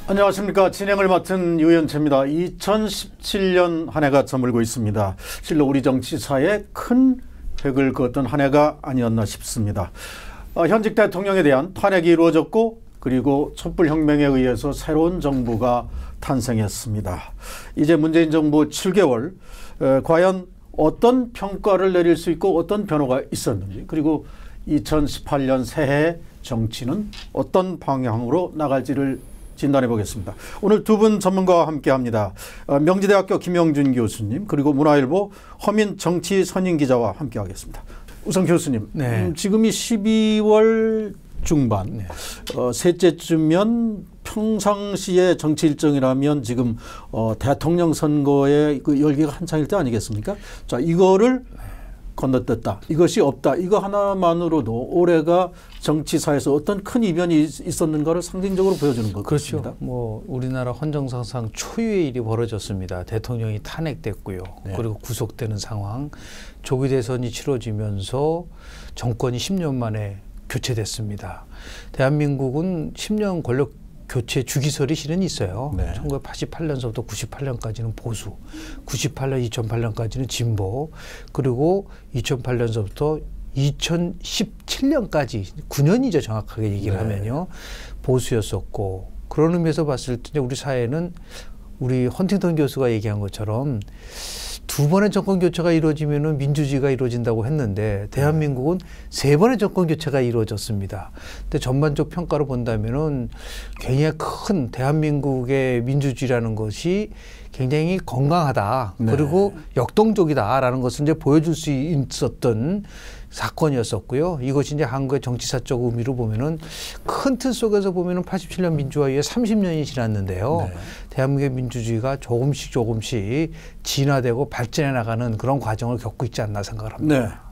안녕하십니까. 진행을 맡은 유현채입니다. 2017년 한 해가 저물고 있습니다. 실로 우리 정치사에 큰 획을 그었던 한 해가 아니었나 싶습니다. 현직 대통령에 대한 탄핵이 이루어졌고 그리고 촛불혁명에 의해서 새로운 정부가 탄생했습니다. 이제 문재인 정부 7개월 과연 어떤 평가를 내릴 수 있고 어떤 변화가 있었는지, 그리고 2018년 새해 정치는 어떤 방향으로 나갈지를 진단해 보겠습니다. 오늘 두 분 전문가와 함께합니다. 명지대학교 김영준 교수님, 그리고 문화일보 허민 정치선임기자와 함께하겠습니다. 우선 교수님, 지금이 12월 중반, 셋째쯤면 평상시의 정치 일정이라면 지금 대통령 선거의 그 열기가 한창일 때 아니겠습니까? 자, 이거를 건너뛰었다, 이것이 없다, 이거 하나만으로도 올해가 정치사에서 어떤 큰 이변이 있었는가를 상징적으로 보여주는 것 그렇죠. 같습니다. 뭐 우리나라 헌정사상 초유의 일이 벌어졌습니다. 대통령이 탄핵됐고요. 그리고 구속되는 상황, 조기 대선이 치러지면서 정권이 10년 만에 교체됐습니다. 대한민국은 10년 권력 교체 주기설이 실은 있어요. 1988년서부터 98년까지는 보수, 98년, 2008년까지는 진보, 그리고 2008년서부터 2017년까지 9년이죠. 정확하게 얘기를 하면요. 보수였었고, 그런 의미에서 봤을 때 우리 사회는 우리 헌팅턴 교수가 얘기한 것처럼 두 번의 정권 교체가 이루어지면은 민주주의가 이루어진다고 했는데 대한민국은 세 번의 정권 교체가 이루어졌습니다. 근데 전반적 평가로 본다면은 굉장히 큰 대한민국의 민주주의라는 것이 굉장히 건강하다. 그리고 역동적이다라는 것을 이제 보여줄 수 있었던 사건이었었고요. 이것이 이제 한국의 정치사적 의미로 보면은 큰 틀 속에서 보면은 87년 민주화 이후에 30년이 지났는데요. 대한민국의 민주주의가 조금씩 진화되고 발전해 나가는 그런 과정을 겪고 있지 않나 생각을 합니다.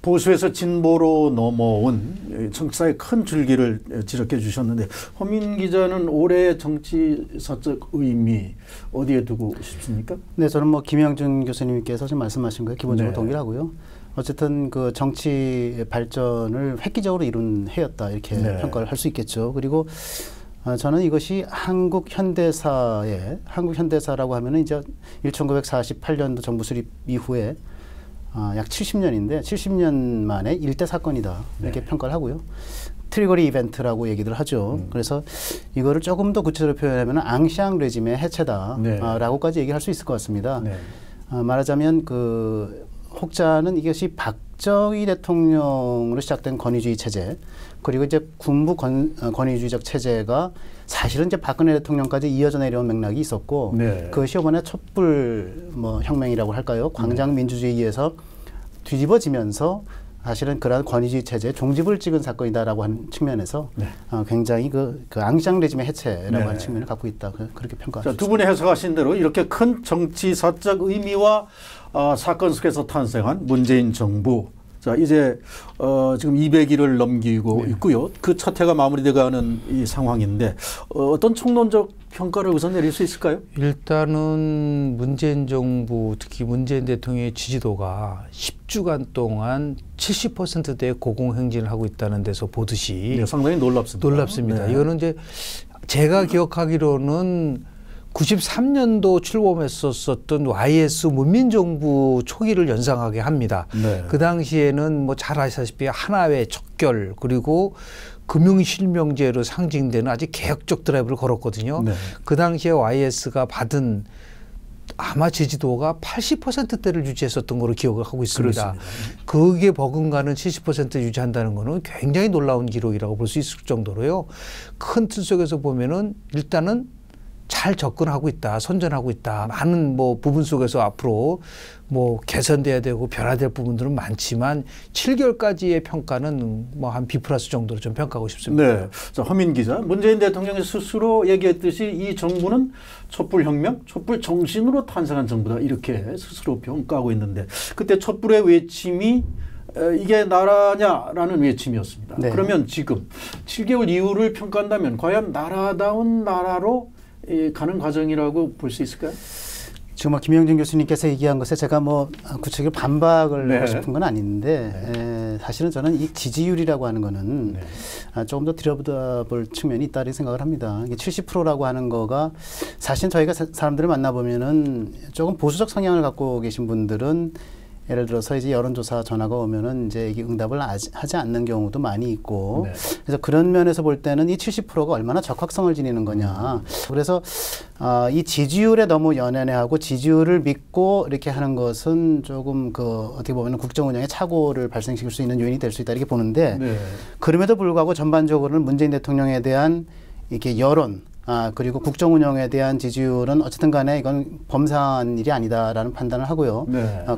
보수에서 진보로 넘어온 정치사의 큰 줄기를 지적해 주셨는데, 허민 기자는 올해의 정치사적 의미 어디에 두고 싶습니까? 네, 저는 뭐 김영준 교수님께서 지금 말씀하신 거에 기본적으로 동의를 하고요. 어쨌든 그 정치 발전을 획기적으로 이룬 해였다, 이렇게 평가를 할 수 있겠죠. 그리고 저는 이것이 한국 현대사라고 하면은 이제 1948년도 정부 수립 이후에 약 70년인데 70년 만에 일대 사건이다, 이렇게 평가를 하고요. 트리거리 이벤트라고 얘기들 하죠. 그래서 이거를 조금 더 구체적으로 표현하면 앙샹 레짐의 해체다라고까지 얘기할 수 있을 것 같습니다. 말하자면 그 혹자는 이것이 박정희 대통령으로 시작된 권위주의 체제, 그리고 이제 군부 권위주의적 체제가 사실은 이제 박근혜 대통령까지 이어져 내려온 맥락이 있었고, 그것이 이번에 촛불 혁명이라고 할까요? 광장 민주주의에 의해서 뒤집어지면서 사실은 그러한 권위주의 체제의 종집을 찍은 사건이다라고 하는 측면에서 굉장히 그 앙샹 레짐의 해체라고 하는 측면을 갖고 있다, 그렇게 평가합니다. 두 분이 해석하신 대로 이렇게 큰 정치사적 의미와 사건 속에서 탄생한 문재인 정부, 자, 이제 지금 200일을 넘기고 있고요. 그 첫 해가 마무리돼가는 이 상황인데 어떤 총론적 평가를 우선 내릴 수 있을까요? 일단은 문재인 정부, 특히 문재인 대통령의 지지도가 10주간 동안 70%대의 고공행진을 하고 있다는 데서 보듯이 상당히 놀랍습니다. 이거는 이제 제가 기억하기로는 93년도 출범했었던 YS 문민정부 초기를 연상하게 합니다. 그 당시에는 뭐 잘 아시다시피 하나회 척결, 그리고 금융실명제로 상징되는 아주 개혁적 드라이브를 걸었거든요. 그 당시에 YS가 받은 아마 지지도가 80%대를 유지했었던 걸로 기억을 하고 있습니다. 그게 버금가는 70% 유지한다는 거는 굉장히 놀라운 기록이라고 볼 수 있을 정도로요. 큰 틀 속에서 보면은 일단은 잘 접근하고 있다, 선전하고 있다. 많은 뭐 부분 속에서 앞으로 뭐 개선돼야 되고 변화될 부분들은 많지만 7개월까지의 평가는 뭐 한 B+ 정도로 좀 평가하고 싶습니다. 자, 허민 기자, 문재인 대통령이 스스로 얘기했듯이 이 정부는 촛불혁명, 촛불 정신으로 탄생한 정부다, 이렇게 스스로 평가하고 있는데, 그때 촛불의 외침이 이게 나라냐라는 외침이었습니다. 그러면 지금 7개월 이후를 평가한다면 과연 나라다운 나라로 가는 과정이라고 볼 수 있을까요? 지금 김영준 교수님께서 얘기한 것에 제가 뭐 구체적으로 반박을 하고 싶은 건 아닌데 사실은 저는 이 지지율이라고 하는 거는 조금 더 들여다볼 측면이 있다 이렇게 생각을 합니다. 이게 70%라고 하는 거가 사실 저희가 사람들을 만나보면은 조금 보수적 성향을 갖고 계신 분들은 예를 들어서 이제 여론조사 전화가 오면은 이제 이게 응답을 하지 않는 경우도 많이 있고 그래서 그런 면에서 볼 때는 이 70%가 얼마나 적합성을 지니는 거냐. 그래서 이 지지율에 너무 연연해하고 지지율을 믿고 이렇게 하는 것은 조금 그 어떻게 보면 국정 운영에 착오를 발생시킬 수 있는 요인이 될 수 있다 이렇게 보는데 그럼에도 불구하고 전반적으로는 문재인 대통령에 대한 이렇게 여론 그리고 국정 운영에 대한 지지율은 어쨌든 간에 이건 범사한 일이 아니다라는 판단을 하고요.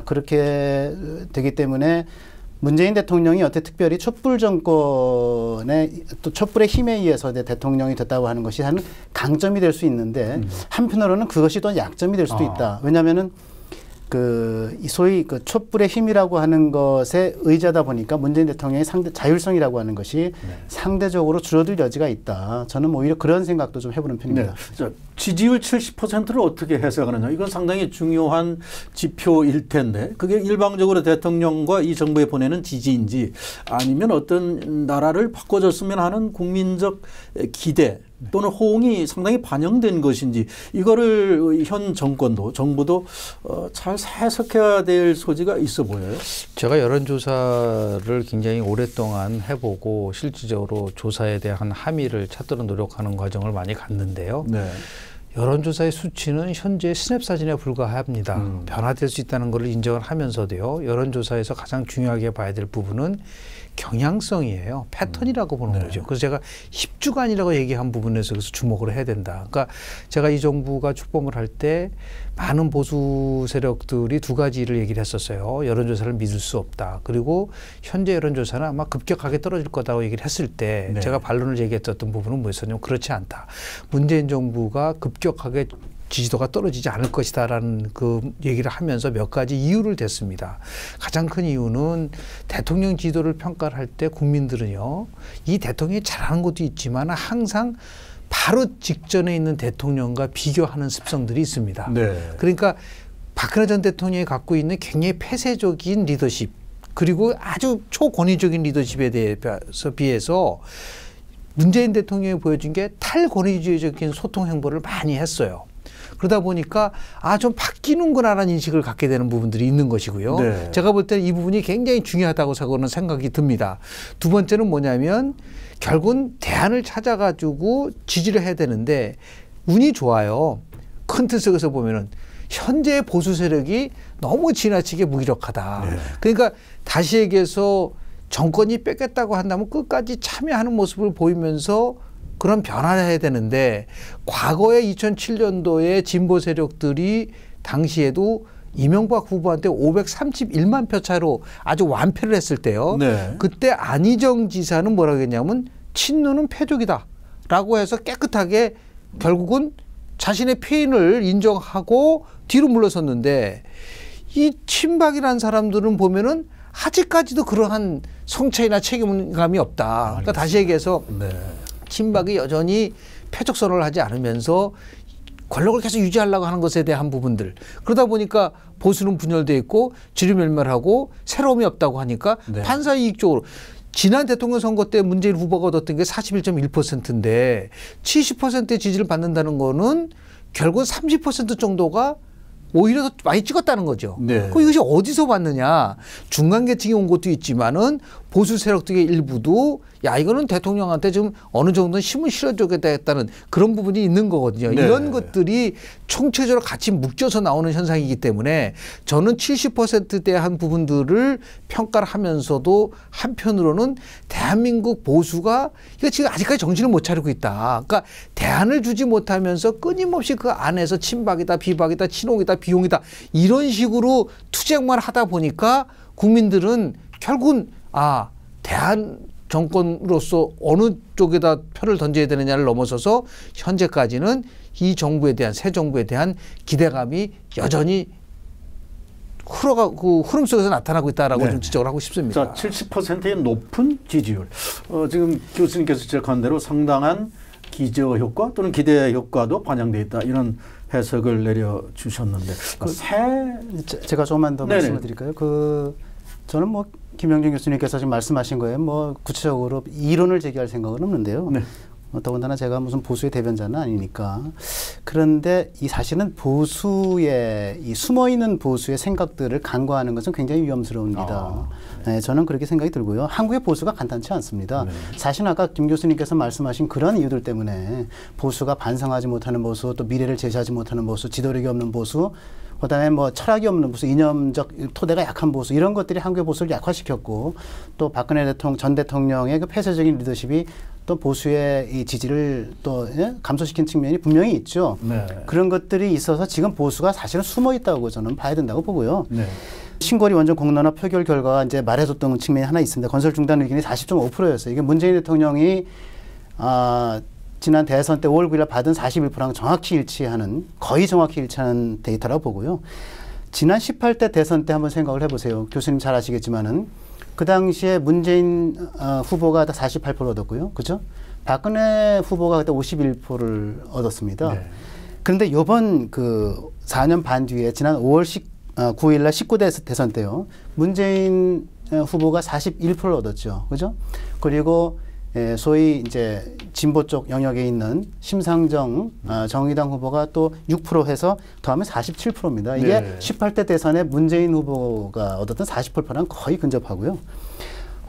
그렇게 되기 때문에 문재인 대통령이 어떻게 특별히 촛불 정권의 또 촛불의 힘에 의해서 대통령이 됐다고 하는 것이 한 강점이 될 수 있는데 한편으로는 그것이 또 약점이 될 수도 있다. 왜냐하면은 소위 그 촛불의 힘이라고 하는 것에 의지하다 보니까 문재인 대통령의 자율성이라고 하는 것이 상대적으로 줄어들 여지가 있다. 저는 오히려 그런 생각도 좀 해보는 편입니다. 자, 지지율 70%를 어떻게 해석하느냐. 이건 상당히 중요한 지표일 텐데 그게 일방적으로 대통령과 이 정부에 보내는 지지인지 아니면 어떤 나라를 바꿔줬으면 하는 국민적 기대 또는 호응이 상당히 반영된 것인지 이거를 현 정권도 정부도 잘 해석해야 될 소지가 있어 보여요. 제가 여론조사를 굉장히 오랫동안 해보고 실질적으로 조사에 대한 함의를 찾도록 노력하는 과정을 많이 갔는데요. 여론조사의 수치는 현재 스냅사진에 불과합니다. 변화될 수 있다는 것을 인정을 하면서도요. 여론조사에서 가장 중요하게 봐야 될 부분은 경향성이에요. 패턴이라고 보는 거죠. 그래서 제가 10주간이라고 얘기한 부분에서 그래서 주목을 해야 된다. 그러니까 제가 이 정부가 출범을 할 때 많은 보수 세력들이 두 가지를 얘기를 했었어요. 여론조사를 믿을 수 없다. 그리고 현재 여론조사는 아마 급격하게 떨어질 거다고 얘기를 했을 때 제가 반론을 얘기했던 부분은 뭐였었냐면 그렇지 않다. 문재인 정부가 급격하게 지지도가 떨어지지 않을 것이다라는 그 얘기를 하면서 몇 가지 이유를 댔습니다. 가장 큰 이유는 대통령 지지도를 평가를 할 때 국민들은요. 이 대통령이 잘하는 것도 있지만 항상 바로 직전에 있는 대통령과 비교하는 습성들이 있습니다. 그러니까 박근혜 전 대통령이 갖고 있는 굉장히 폐쇄적인 리더십 그리고 아주 초권위적인 리더십에 비해서 문재인 대통령이 보여준 게 탈권위주의적인 소통 행보를 많이 했어요. 그러다 보니까 좀 바뀌는구나라는 인식을 갖게 되는 부분들이 있는 것이고요. 제가 볼 때는 이 부분이 굉장히 중요하다고 생각이 듭니다. 두 번째는 뭐냐면 결국은 대안을 찾아가지고 지지를 해야 되는데 운이 좋아요. 큰 틀에서 보면은 현재 보수 세력이 너무 지나치게 무기력하다. 그러니까 다시 얘기해서 정권이 뺏겠다고 한다면 끝까지 참여하는 모습을 보이면서 그런 변화를 해야 되는데 과거에 2007년도에 진보 세력들이 당시에도 이명박 후보한테 531만 표 차로 아주 완패를 했을 때요. 그때 안희정 지사는 뭐라고 했냐면 친노는 패족이다 라고 해서 깨끗하게 결국은 자신의 패인을 인정하고 뒤로 물러섰는데 이 친박이라는 사람들은 보면은 아직까지도 그러한 성찰이나 책임감이 없다. 그러니까 다시 얘기해서 친박이 여전히 패적 선언을 하지 않으면서 권력을 계속 유지하려고 하는 것에 대한 부분들. 그러다 보니까 보수는 분열돼 있고 지류멸멸하고 새로움이 없다고 하니까 판사 이익 쪽으로. 지난 대통령 선거 때 문재인 후보가 얻었던 게 41.1%인데 70%의 지지를 받는다는 거는 결국 30% 정도가 오히려 더 많이 찍었다는 거죠. 그럼 이것이 어디서 왔느냐. 중간 계층이 온 것도 있지만은 보수 세력들의 일부도 야 이거는 대통령한테 지금 어느 정도는 힘을 실어주겠다는 그런 부분이 있는 거거든요. 이런 것들이 총체적으로 같이 묶여서 나오는 현상이기 때문에 저는 70%대 한 부분들을 평가를 하면서도 한편으로는 대한민국 보수가 이거 지금 아직까지 정신을 못 차리고 있다. 그러니까 대안을 주지 못하면서 끊임없이 그 안에서 친박이다, 비박이다, 친홍이다, 비용이다 이런 식으로 투쟁만 하다 보니까 국민들은 결국은 대한 정권으로서 어느 쪽에다 표를 던져야 되느냐를 넘어서서 현재까지는 이 정부에 대한 새 정부에 대한 기대감이 여전히 흘러가고 흐름 속에서 나타나고 있다라고 좀 지적을 하고 싶습니다. 자, 70%의 높은 지지율. 지금 교수님께서 지적한 대로 상당한 기저 효과 또는 기대 효과도 반영되어 있다. 이런 해석을 내려주셨는데 제가 조금만 더 말씀을 드릴까요? 저는 김영준 교수님께서 지금 말씀하신 거에 뭐 구체적으로 이론을 제기할 생각은 없는데요. 네. 더군다나 제가 무슨 보수의 대변자는 아니니까. 그런데 이 사실은 보수의 이 숨어있는 보수의 생각들을 간과하는 것은 굉장히 위험스러웁니다. 네, 저는 그렇게 생각이 들고요. 한국의 보수가 간단치 않습니다. 네. 사실 아까 김 교수님께서 말씀하신 그런 이유들 때문에 보수가 반성하지 못하는 보수, 또 미래를 제시하지 못하는 보수, 지도력이 없는 보수, 그다음에 뭐 철학이 없는 보수, 이념적 토대가 약한 보수, 이런 것들이 한국의 보수를 약화시켰고, 또 박근혜 전 대통령의 그 폐쇄적인 리더십이 또 보수의 이 지지를 또 감소시킨 측면이 분명히 있죠. 네. 그런 것들이 있어서 지금 보수가 사실은 숨어 있다고 저는 봐야 된다고 보고요. 네. 신고리 원전 공론화 표결 결과가 이제 말해줬던 측면이 하나 있습니다. 건설 중단 의견이 40.5%였어요. 이게 문재인 대통령이 지난 대선 때 5월 9일 받은 41%랑 정확히 일치하는, 거의 정확히 일치하는 데이터라고 보고요. 지난 18대 대선 때 한번 생각을 해보세요. 교수님 잘 아시겠지만은 그 당시에 문재인 후보가 48% 얻었고요. 그죠? 박근혜 후보가 그때 51%를 얻었습니다. 네. 그런데 이번 그 4년 반 뒤에 지난 5월 9일 날 19대 대선 때요. 문재인 후보가 41%를 얻었죠. 그죠? 그리고 소위 이제 진보 쪽 영역에 있는 심상정 정의당 후보가 또 6% 해서 더하면 47%입니다. 이게 네. 18대 대선에 문재인 후보가 얻었던 48%랑 거의 근접하고요.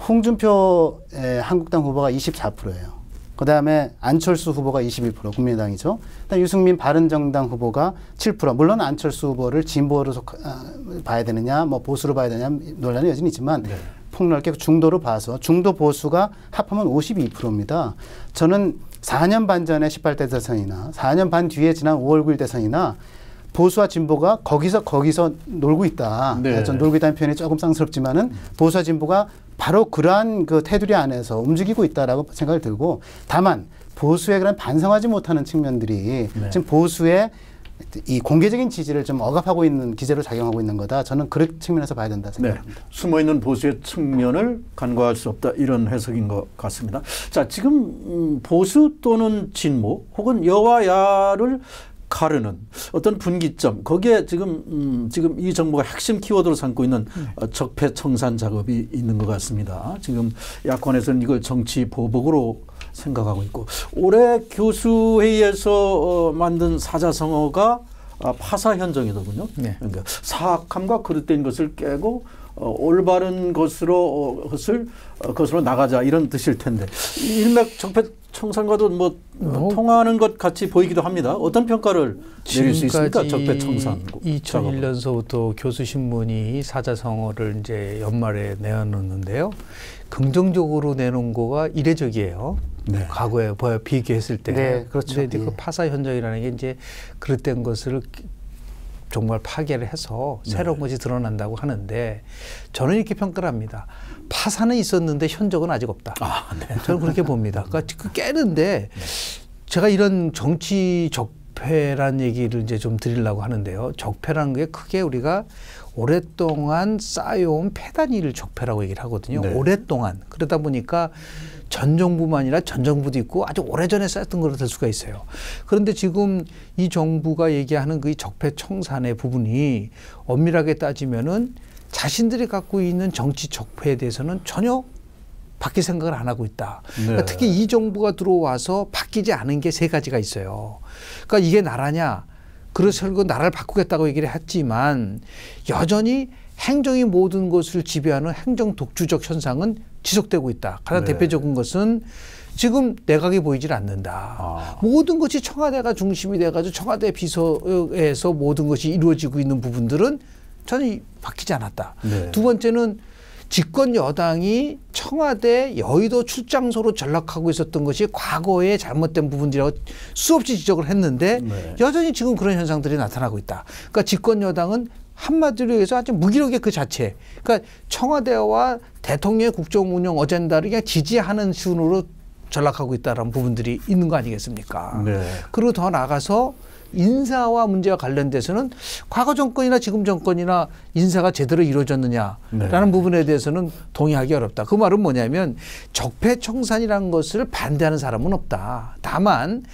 홍준표 한국당 후보가 24%예요. 그다음에 안철수 후보가 21%, 국민의당이죠. 그다음에 유승민 바른정당 후보가 7%. 물론 안철수 후보를 진보로 봐야 되느냐, 뭐 보수로 봐야 되느냐 논란이 여전히 있지만 네. 폭넓게 중도로 봐서 중도 보수가 합하면 52%입니다. 저는 4년 반 전에 18대 대선이나 4년 반 뒤에 지난 5월 9일 대선이나 보수와 진보가 거기서 놀고 있다. 네. 전 놀고 있다는 표현이 조금 쌍스럽지만은 보수와 진보가 바로 그러한 그 테두리 안에서 움직이고 있다라고 생각을 들고, 다만 보수의 그런 반성하지 못하는 측면들이 네. 지금 보수의 이 공개적인 지지를 좀 억압하고 있는 기제로 작용하고 있는 거다. 저는 그런 측면에서 봐야 된다 생각합니다. 네. 숨어있는 보수의 측면을 간과할 수 없다. 이런 해석인 것 같습니다. 자, 지금 보수 또는 진보 혹은 여와 야를 가르는 어떤 분기점, 거기에 지금 이 정부가 핵심 키워드로 삼고 있는 적폐청산 작업이 있는 것 같습니다. 지금 야권에서는 이걸 정치 보복으로 생각하고 있고, 올해 교수회의에서 만든 사자성어가 파사 현정이더군요. 네. 그러니까 사악함과 그릇된 것을 깨고 올바른 것으로 나가자, 이런 뜻일 텐데, 일맥 적폐청산과도 뭐 통하는 것 같이 보이기도 합니다. 어떤 평가를 내릴 수 있습니까? 적폐청산. 2001년서부터 교수신문이 사자성어를 이제 연말에 내놓는데요. 긍정적으로 내놓은 거가 이례적이에요. 네. 과거에 비교했을 때. 네, 그렇죠. 근데 그 파사 현정이라는 게 이제 그릇된 것을 정말 파괴를 해서 새로운 것이 드러난다고 하는데, 저는 이렇게 평가를 합니다. 파산은 있었는데 현적은 아직 없다. 네. 저는 그렇게 봅니다. 그러니까 그 깨는데 제가 이런 정치 적폐란 얘기를 이제 좀 드리려고 하는데요. 적폐라는 게 크게 우리가 오랫동안 쌓여온 폐단위를 적폐라고 얘기를 하거든요. 네. 오랫동안. 그러다 보니까 전 정부만 아니라 전 정부도 있고 아주 오래전에 쌓였던 거로 될 수가 있어요. 그런데 지금 이 정부가 얘기하는 그 적폐청산의 부분이 엄밀하게 따지면은 자신들이 갖고 있는 정치 적폐에 대해서는 전혀 바뀔 생각을 안 하고 있다. 네. 그러니까 특히 이 정부가 들어와서 바뀌지 않은 게 3가지가 있어요. 그러니까 이게 나라냐? 그래서 나라를 바꾸겠다고 얘기를 했지만 여전히 행정이 모든 것을 지배하는 행정 독주적 현상은 지속되고 있다. 가장 네. 대표적인 것은 지금 내각이 보이질 않는다. 모든 것이 청와대가 중심이 돼가지고 청와대 비서에서 모든 것이 이루어지고 있는 부분들은 전혀 바뀌지 않았다. 네. 두 번째는 집권 여당이 청와대 여의도 출장소로 전락하고 있었던 것이 과거의 잘못된 부분들이라고 수없이 지적을 했는데 네. 여전히 지금 그런 현상들이 나타나고 있다. 그러니까 집권 여당은 한마디로 해서 아주 무기력의 그 자체. 그러니까 청와대와 대통령의 국정 운영 어젠다를 그냥 지지하는 순으로 전락하고 있다는 부분들이 있는 거 아니겠습니까? 네. 그리고 더 나아가서 인사와 문제와 관련돼서는 과거 정권이나 지금 정권이나 인사가 제대로 이루어졌느냐라는 네. 부분에 대해서는 동의하기 어렵다. 그 말은 뭐냐면 적폐청산이라는 것을 반대하는 사람은 없다. 다만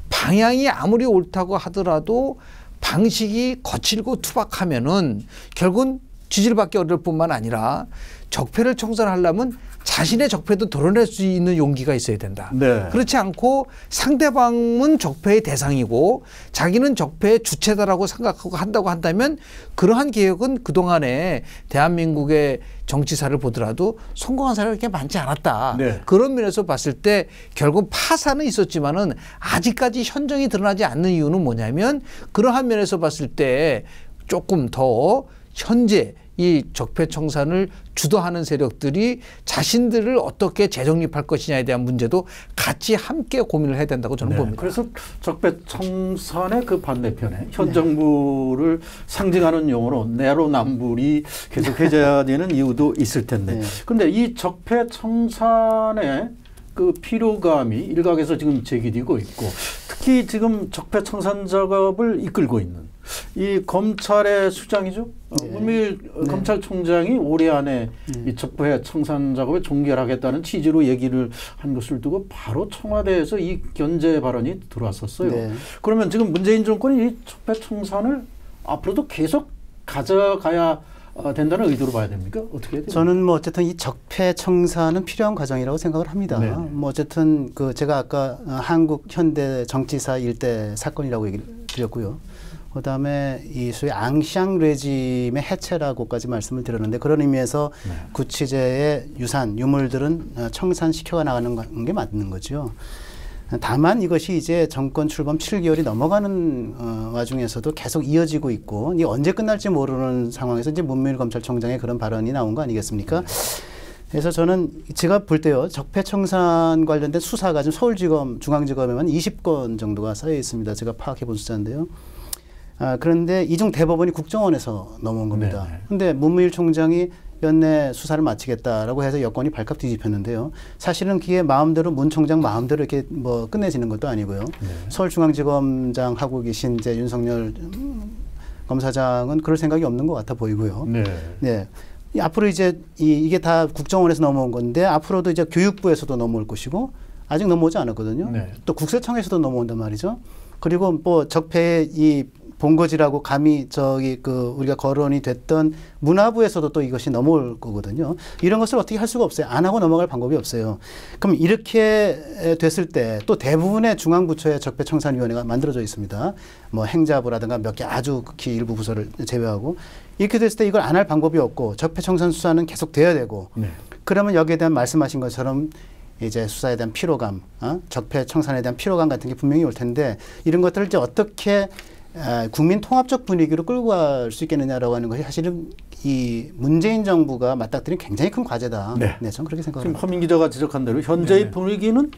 방향이 아무리 옳다고 하더라도 방식이 거칠고 투박하면은 결국은 지지를 받기 어려울 뿐만 아니라 적폐를 청산하려면 자신의 적폐도 드러낼 수 있는 용기가 있어야 된다. 네. 그렇지 않고 상대방은 적폐의 대상이고 자기는 적폐의 주체다라고 생각하고 한다고 한다면 그러한 개혁은 그동안에 대한민국의 정치사를 보더라도 성공한 사례가 그렇게 많지 않았다. 네. 그런 면에서 봤을 때 결국 파산은 있었지만은 아직까지 현정이 드러나지 않는 이유는 뭐냐면 그러한 면에서 봤을 때 조금 더 현재 이 적폐청산을 주도하는 세력들이 자신들을 어떻게 재정립할 것이냐에 대한 문제도 같이 함께 고민을 해야 된다고 저는 봅니다. 그래서 적폐청산의 그 반대편에 현 정부를 상징하는 용어로 내로남불이 계속해져야 되는 이유도 있을 텐데. 그런데 이 적폐청산의 그 피로감이 일각에서 지금 제기되고 있고 특히 지금 적폐청산 작업을 이끌고 있는 이 검찰의 수장이죠. 문미일 검찰총장이 올해 안에 이 적폐청산 작업에 종결하겠다는 취지로 얘기를 한 것을 두고 바로 청와대에서 이 견제 발언이 들어왔었어요. 그러면 지금 문재인 정권이 이 적폐청산을 앞으로도 계속 가져가야 된다는 의도로 봐야 됩니까? 어떻게 해야 됩니까? 저는 뭐 어쨌든 이 적폐청산은 필요한 과정이라고 생각을 합니다. 뭐 어쨌든 그 제가 아까 한국 현대 정치사 일대 사건이라고 얘기를 드렸고요. 그다음에 이 소위 앙샹 레짐의 해체라고까지 말씀을 드렸는데 그런 의미에서 구치제의 유물들은 청산시켜 나가는 게 맞는 거죠. 다만 이것이 이제 정권 출범 7개월이 넘어가는 와중에서도 계속 이어지고 있고 이게 언제 끝날지 모르는 상황에서 이제 문미일 검찰총장의 그런 발언이 나온 거 아니겠습니까? 그래서 저는 제가 볼 때요. 적폐청산 관련된 수사가 지금 서울지검, 중앙지검에만 20건 정도가 쌓여 있습니다. 제가 파악해 본 숫자인데요. 그런데 이중 대법원이 국정원에서 넘어온 겁니다. 그런데 문무일 총장이 연내 수사를 마치겠다라고 해서 여권이 발칵 뒤집혔는데요. 사실은 그게 마음대로 문 총장 마음대로 이렇게 뭐 끝내지는 것도 아니고요. 서울중앙지검장 하고 계신 이제 윤석열 검사장은 그럴 생각이 없는 것 같아 보이고요. 네. 앞으로 이제 이게 다 국정원에서 넘어온 건데 앞으로도 이제 교육부에서도 넘어올 것이고 아직 넘어오지 않았거든요. 또 국세청에서도 넘어온단 말이죠. 그리고 뭐 적폐의 이 본거지라고 감히 우리가 거론이 됐던 문화부에서도 또 이것이 넘어올 거거든요. 이런 것을 어떻게 할 수가 없어요. 안 하고 넘어갈 방법이 없어요. 그럼 이렇게 됐을 때 또 대부분의 중앙부처의 적폐청산위원회가 만들어져 있습니다. 뭐 행자부라든가 몇 개 아주 극히 일부 부서를 제외하고 이렇게 됐을 때 이걸 안 할 방법이 없고 적폐청산 수사는 계속 돼야 되고 그러면 여기에 대한 말씀하신 것처럼 이제 수사에 대한 피로감, 적폐청산에 대한 피로감 같은 게 분명히 올 텐데 이런 것들을 이제 어떻게 국민 통합적 분위기로 끌고 갈 수 있겠느냐라고 하는 것이 사실은 이 문재인 정부가 맞닥뜨린 굉장히 큰 과제다. 네, 저는 그렇게 생각합니다. 지금 허민 기자가 지적한 대로 현재의 분위기는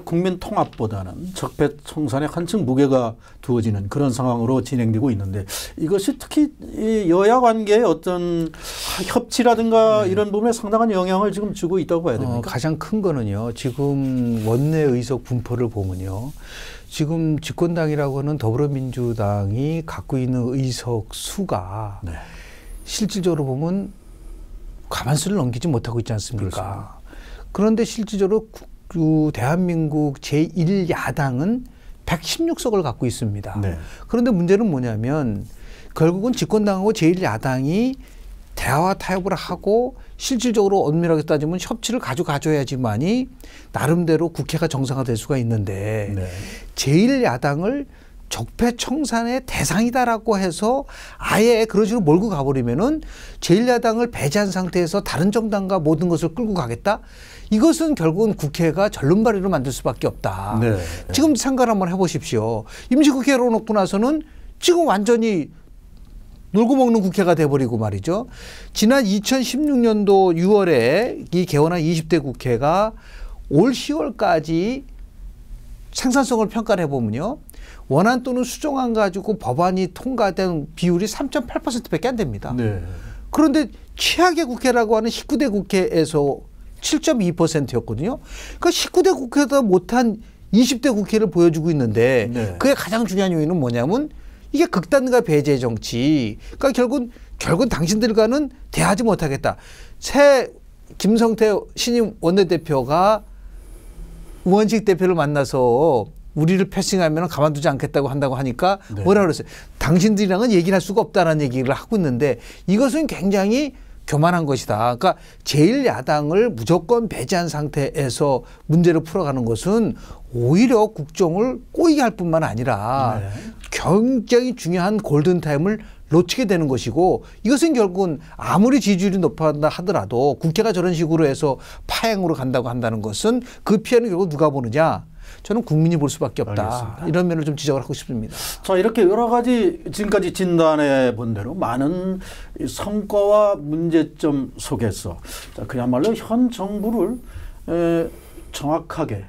국민 통합보다는 적폐 청산에 한층 무게가 두어지는 그런 상황으로 진행되고 있는데 이것이 특히 이 여야 관계의 어떤 협치라든가 이런 부분에 상당한 영향을 지금 주고 있다고 봐야 됩니까? 가장 큰 거는요. 지금 원내 의석 분포를 보면요. 지금 집권당이라고 하는 더불어민주당이 갖고 있는 의석 수가 실질적으로 보면 과반수를 넘기지 못하고 있지 않습니까? 그렇습니다. 그런데 실질적으로 대한민국 제1야당은 116석을 갖고 있습니다. 그런데 문제는 뭐냐면 결국은 집권당하고 제1야당이 대화와 타협을 하고 실질적으로 엄밀하게 따지면 협치를 가져야지만이 나름대로 국회가 정상화될 수가 있는데 제1야당을 적폐청산의 대상이다라고 해서 아예 그런 식으로 몰고 가버리면은 제1야당을 배제한 상태에서 다른 정당과 모든 것을 끌고 가겠다? 이것은 결국은 국회가 절름발이로 만들 수밖에 없다. 지금 생각을 한번 해보십시오. 임시국회로 놓고 나서는 지금 완전히 놀고 먹는 국회가 돼버리고 말이죠. 지난 2016년도 6월에 이 개원한 20대 국회가 올 10월까지 생산성을 평가를 해보면요. 원안 또는 수정안 가지고 법안이 통과된 비율이 3.8%밖에 안 됩니다. 그런데 최악의 국회라고 하는 19대 국회에서 7.2%였거든요. 그러니까 19대 국회보다 못한 20대 국회를 보여주고 있는데 그게 가장 중요한 요인은 뭐냐면 이게 극단과 배제 정치. 그러니까 결국은 당신들과는 대하지 못하겠다. 새 김성태 신임 원내대표가 우원식 대표를 만나서 우리를 패싱하면 가만두지 않겠다고 한다고 하니까 뭐라 그랬어요. 당신들이랑은 얘기를 할 수가 없다는 얘기를 하고 있는데 이것은 굉장히 교만한 것이다. 그러니까 제1야당을 무조건 배제한 상태에서 문제를 풀어가는 것은 오히려 국정을 꼬이게 할 뿐만 아니라 네. 굉장히 중요한 골든타임을 놓치게 되는 것이고 이것은 결국은 아무리 지지율이 높아한다 하더라도 국회가 저런 식으로 해서 파행으로 간다고 한다는 것은 그 피해는 결국 누가 보느냐. 저는 국민이 볼 수밖에 없다. 알겠습니다. 이런 면을 좀 지적을 하고 싶습니다. 자, 이렇게 여러 가지 지금까지 진단해 본 대로 많은 성과와 문제점 속에서 그야말로 현 정부를 정확하게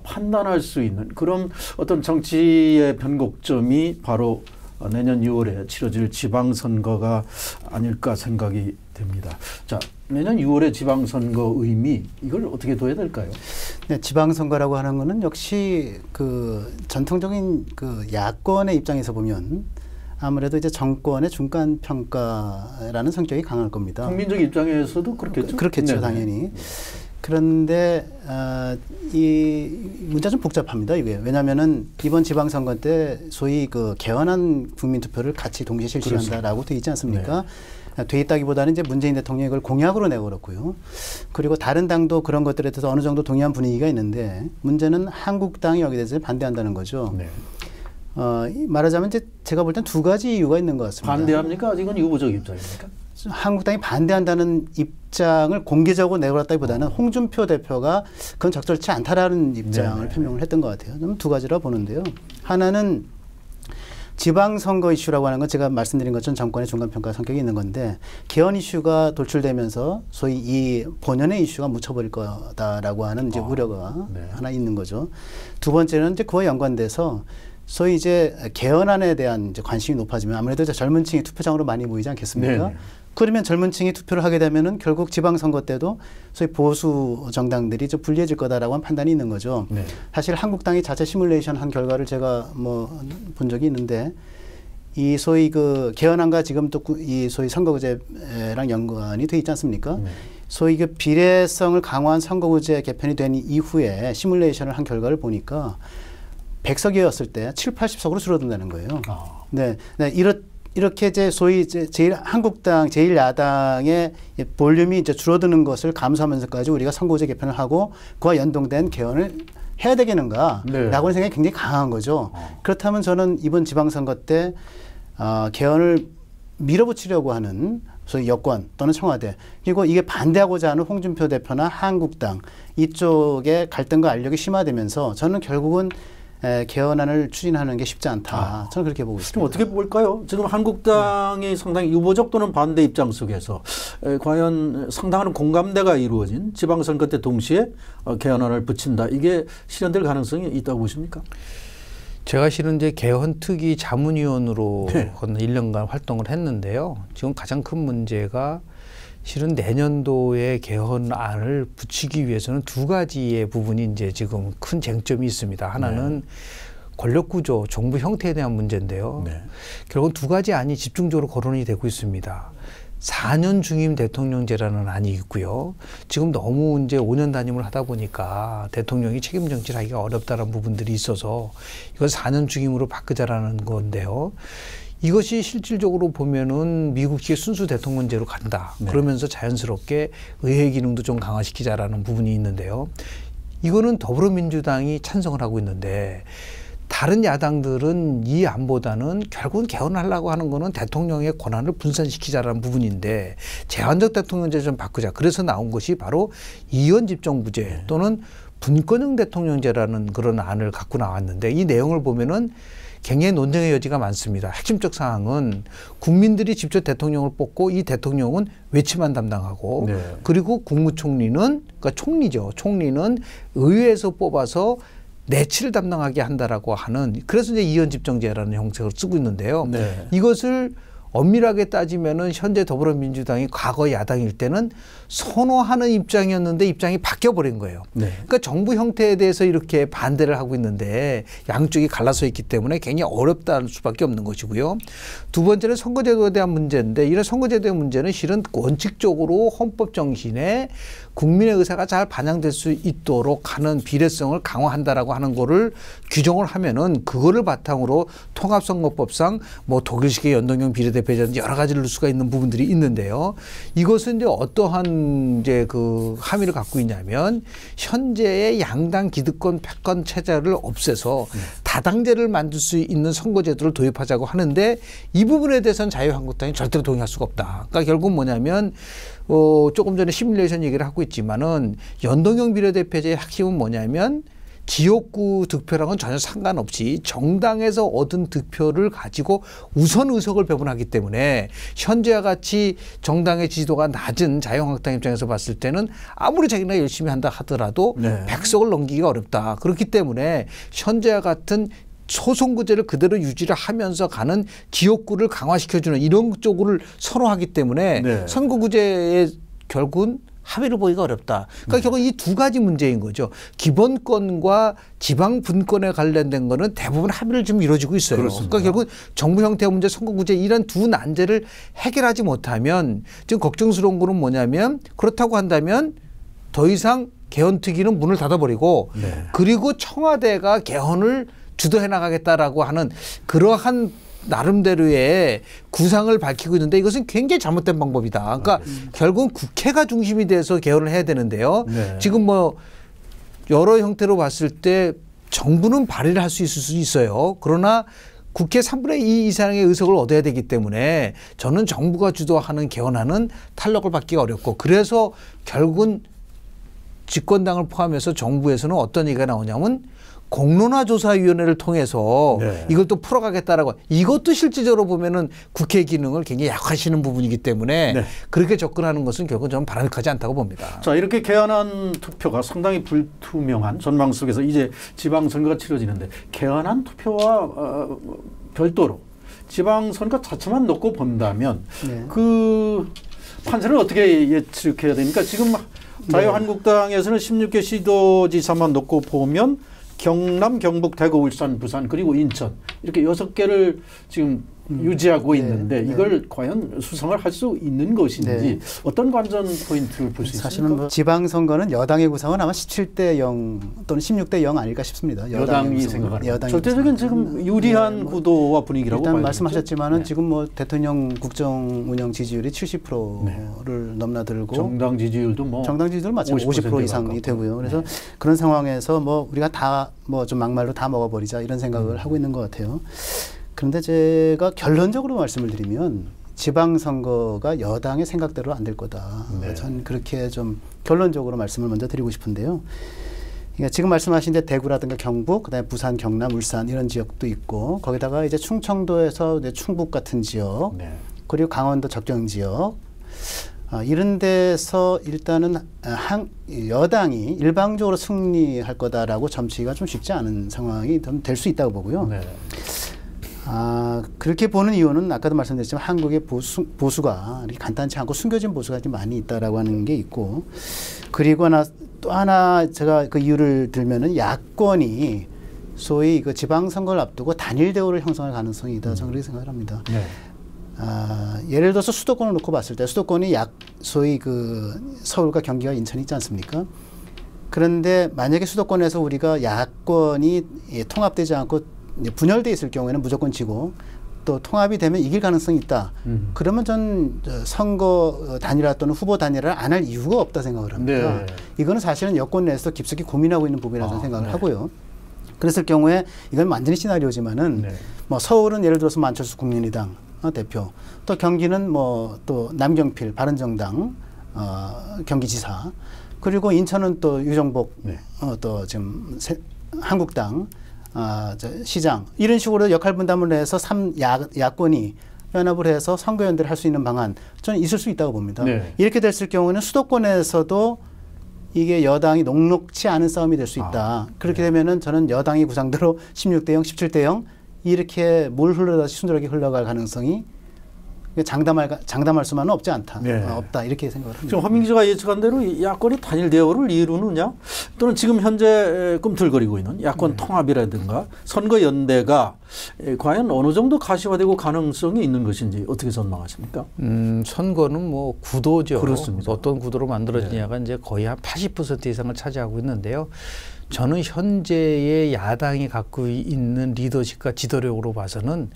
판단할 수 있는 그런 어떤 정치의 변곡점이 바로 내년 6월에 치러질 지방선거가 아닐까 생각이 됩니다. 자, 내년 6월에 지방선거 의미 이걸 어떻게 둬야 될까요? 네, 지방선거라고 하는 거는 역시 그 전통적인 그 야권의 입장에서 보면 아무래도 이제 정권의 중간 평가라는 성격이 강할 겁니다. 국민적 입장에서도 그렇겠죠. 그렇겠죠, 당연히. 그런데 이 문제가 좀 복잡합니다. 이게 왜냐하면은 이번 지방선거 때 소위 그 개헌한 국민투표를 같이 동시에 실시한다라고 돼 있지 않습니까? 네. 돼 있다기보다는 이제 문재인 대통령이 그걸 공약으로 내걸었고요. 그리고 다른 당도 그런 것들에 대해서 어느 정도 동의한 분위기가 있는데 문제는 한국당이 여기에 대해서 반대한다는 거죠. 네. 말하자면 이제 제가 볼 땐 두 가지 이유가 있는 것 같습니다. 반대합니까? 아직은 유보적 입장입니까? 한국당이 반대한다는 입장을 공개적으로 내걸었다기보다는 홍준표 대표가 그건 적절치 않다라는 입장을 표명을 했던 것 같아요. 저는 두 가지라 보는데요. 하나는 지방선거 이슈라고 하는 건 제가 말씀드린 것처럼 정권의 중간평가 성격이 있는 건데 개헌 이슈가 돌출되면서 소위 이 본연의 이슈가 묻혀버릴 거다라고 하는 이제 우려가 하나 있는 거죠. 두 번째는 이제 그와 연관돼서 소위 이제 개헌안에 대한 이제 관심이 높아지면 아무래도 이제 젊은 층이 투표장으로 많이 모이지 않겠습니까? 네네. 그러면 젊은 층이 투표를 하게 되면은 결국 지방선거 때도 소위 보수 정당들이 좀 불리해질 거다라고 하는 판단이 있는 거죠. 네. 사실 한국당이 자체 시뮬레이션 한 결과를 제가 뭐 본 적이 있는데 이 소위 그 개헌안과 지금 또 이 소위 선거구제랑 연관이 돼 있지 않습니까? 소위 그 비례성을 강화한 선거구제 개편이 된 이후에 시뮬레이션을 한 결과를 보니까 100석이었을 때 7, 80석으로 줄어든다는 거예요. 네, 이렇게 이제 소위 이제 한국당 제1야당의 볼륨이 이제 줄어드는 것을 감수하면서까지 우리가 선거구제 개편을 하고 그와 연동된 개헌을 해야 되겠는가? 네. 라고 하는 생각이 굉장히 강한 거죠. 그렇다면 저는 이번 지방선거 때 개헌을 밀어붙이려고 하는 소위 여권 또는 청와대 그리고 이게 반대하고자 하는 홍준표 대표나 한국당 이쪽의 갈등과 알력이 심화되면서 저는 결국은 개헌안을 추진하는 게 쉽지 않다. 저는 그렇게 보고 있습니다. 그럼 어떻게 볼까요? 지금 한국당이 상당히 유보적 또는 반대 입장 속에서 과연 상당한 공감대가 이루어진 지방선거 때 동시에 개헌안을 붙인다. 이게 실현될 가능성이 있다고 보십니까? 제가 실은 이제 개헌특위 자문위원으로 1년간 활동을 했는데요. 지금 가장 큰 문제가 실은 내년도에 개헌안을 붙이기 위해서는 두 가지의 부분이 이제 지금 큰 쟁점이 있습니다. 하나는 권력구조, 정부 형태에 대한 문제인데요. 결국 두 가지 안이 집중적으로 거론이 되고 있습니다. 4년 중임 대통령제라는 안이 있고요. 지금 너무 이제 5년 단임을 하다 보니까 대통령이 책임 정치를 하기가 어렵다는 부분들이 있어서 이걸 4년 중임으로 바꾸자라는 건데요. 이것이 실질적으로 보면은 미국식 순수 대통령제로 간다. 그러면서 자연스럽게 의회 기능도 좀 강화시키자라는 부분이 있는데요. 이거는 더불어민주당이 찬성을 하고 있는데 다른 야당들은 이 안보다는 결국은 개헌하려고 하는 거는 대통령의 권한을 분산시키자라는 부분인데 제한적 대통령제 좀 바꾸자. 그래서 나온 것이 바로 이원 집정부제 또는 분권형 대통령제라는 그런 안을 갖고 나왔는데 이 내용을 보면은 굉장히 논쟁의 여지가 많습니다. 핵심적 사항은 국민들이 직접 대통령을 뽑고 이 대통령은 외치만 담당하고 그리고 국무총리는 그러니까 총리죠. 총리는 의회에서 뽑아서 내치를 담당하게 한다라고 하는 그래서 이제 이원집정제라는 형식을 쓰고 있는데요. 이것을 엄밀하게 따지면은 현재 더불어민주당이 과거 야당일 때는 선호하는 입장이었는데 입장이 바뀌어버린 거예요. 그러니까 정부 형태에 대해서 이렇게 반대를 하고 있는데 양쪽이 갈라서 있기 때문에 굉장히 어렵다는 수밖에 없는 것이고요. 두 번째는 선거제도에 대한 문제인데 이런 선거제도의 문제는 실은 원칙적으로 헌법 정신에 국민의 의사가 잘 반영될 수 있도록 하는 비례성을 강화한다라고 하는 거를 규정을 하면은 그거를 바탕으로 통합선거법상 뭐 독일식의 연동형 비례대표제라든지 여러 가지를 넣을 수가 있는 부분들이 있는데요. 이것은 이제 어떠한 이제 그 함의를 갖고 있냐면 현재의 양당 기득권 패권 체제를 없애서 다당제를 만들 수 있는 선거제도를 도입하자고 하는데 이 부분에 대해서는 자유한국당이 절대로 동의할 수가 없다. 그러니까 결국 뭐냐면 조금 전에 시뮬레이션 얘기를 하고 있지만은 연동형 비례대표제의 핵심은 뭐냐면 지역구 득표랑은 전혀 상관없이 정당에서 얻은 득표를 가지고 우선 의석을 배분하기 때문에 현재와 같이 정당의 지지도가 낮은 자유한국당 입장에서 봤을 때는 아무리 자기가 열심히 한다 하더라도 100석을 넘기기가 어렵다. 그렇기 때문에 현재와 같은 소선구제를 그대로 유지를 하면서 가는 지역구를 강화시켜주는 이런 쪽을 선호하기 때문에 선거구제의 결국은 합의를 보기가 어렵다. 그러니까 결국 이 두 가지 문제인 거죠. 기본권과 지방 분권에 관련된 거는 대부분 합의를 좀 이루어지고 있어요. 그렇습니다. 그러니까 결국 정부 형태 문제, 선거구제 이런 두 난제를 해결하지 못하면 지금 걱정스러운 거는 뭐냐면 그렇다고 한다면 더 이상 개헌특위는 문을 닫아버리고 그리고 청와대가 개헌을 주도해 나가겠다라고 하는 그러한 나름대로의 구상을 밝히고 있는데 이것은 굉장히 잘못된 방법이다. 그러니까 결국은 국회가 중심이 돼서 개헌을 해야 되는데요. 지금 뭐 여러 형태로 봤을 때 정부는 발의를 할 수 있을 수 있어요. 그러나 국회 3분의 2 이상의 의석을 얻어야 되기 때문에 저는 정부가 주도하는 개헌안은 탄력을 받기가 어렵고 그래서 결국은 집권당을 포함해서 정부에서는 어떤 얘기가 나오냐면 공론화조사위원회를 통해서 이걸 또 풀어가겠다라고 이것도 실질적으로 보면은 국회 기능을 굉장히 약화시키는 부분이기 때문에 그렇게 접근하는 것은 결국 저는 바람직하지 않다고 봅니다. 자, 이렇게 개헌안 투표가 상당히 불투명한 전망 속에서 이제 지방선거가 치러지는데 개헌안 투표와 별도로 지방선거 자체만 놓고 본다면 그 판세는 어떻게 예측해야 됩니까? 지금 자유한국당에서는 16개 시도지사만 놓고 보면 경남, 경북, 대구, 울산, 부산 그리고 인천 이렇게 6개를 지금 유지하고 있는데 이걸 과연 수성을 할 수 있는 것인지 어떤 관전 포인트를 볼 수 있습니까? 사실은 뭐 지방선거는 여당의 구성은 아마 17대 0 또는 16대 0 아닐까 싶습니다. 여당이 생각하는 절대적인 지금 유리한 구도와 분위기라고 일단 봐야 말씀하셨지만은 지금 뭐 대통령 국정 운영 지지율이 70%를 넘나들고 정당 지지율도 뭐 정당 지지율 마찬가지로 50% 이상이 되고요. 그래서 그런 상황에서 뭐 우리가 다 뭐 좀 막말로 다 먹어버리자 이런 생각을 하고 있는 것 같아요. 그런데 제가 결론적으로 말씀을 드리면 지방선거가 여당의 생각대로 안 될 거다. 전 그렇게 좀 결론적으로 말씀을 먼저 드리고 싶은데요. 그러니까 지금 말씀하신 데 대구라든가 경북, 그다음에 부산, 경남, 울산 이런 지역도 있고 거기다가 이제 충청도에서 이제 충북 같은 지역, 그리고 강원도 접경 지역 이런 데서 일단은 여당이 일방적으로 승리할 거다라고 점치기가 좀 쉽지 않은 상황이 좀 될 수 있다고 보고요. 그렇게 보는 이유는 아까도 말씀드렸지만 한국의 보수가 이렇게 간단치 않고 숨겨진 보수가 좀 많이 있다라고 하는 게 있고 그리고 또 하나 제가 그 이유를 들면은 야권이 소위 그 지방선거를 앞두고 단일 대우를 형성할 가능성이 있다. 저는 그렇게 생각을 합니다. 예를 들어서 수도권을 놓고 봤을 때 수도권이 소위 그 서울과 경기와 인천이 있지 않습니까? 그런데 만약에 수도권에서 우리가 야권이 통합되지 않고 분열돼 있을 경우에는 무조건 지고 또 통합이 되면 이길 가능성이 있다. 그러면 전 선거 단일화 또는 후보 단일화를 안 할 이유가 없다 생각을 합니다. 이거는 사실은 여권 내에서 깊숙이 고민하고 있는 부분이라는 생각을 하고요. 그랬을 경우에 이건 완전히 시나리오지만은 뭐 서울은 예를 들어서 안철수 국민의당 대표, 또 경기는 뭐 또 남경필 바른정당 경기지사, 그리고 인천은 또 유정복 또 지금 한국당 시장 이런 식으로 역할 분담을 해서 야권이 연합을 해서 선거연대를 할 수 있는 방안 저는 있을 수 있다고 봅니다. 이렇게 됐을 경우에는 수도권에서도 이게 여당이 녹록치 않은 싸움이 될 수 있다. 그렇게 되면은 저는 여당이 구상대로 16대 0, 17대 0 이렇게 물 흘러다시 순조롭게 흘러갈 가능성이 장담할 수만은 없지 않다. 네. 없다 이렇게 생각을 합니다. 지금 한민기 기자가 예측한 대로 야권이 단일 대우를 이루느냐 또는 지금 현재 꿈틀거리고 있는 야권 통합이라든가 선거 연대가 과연 어느 정도 가시화되고 가능성이 있는 것인지 어떻게 전망하십니까? 선거는 뭐 구도죠. 그렇습니다. 어떤 구도로 만들어지냐가 이제 거의 한 80% 이상을 차지하고 있는데요. 저는 현재의 야당이 갖고 있는 리더십과 지도력으로 봐서는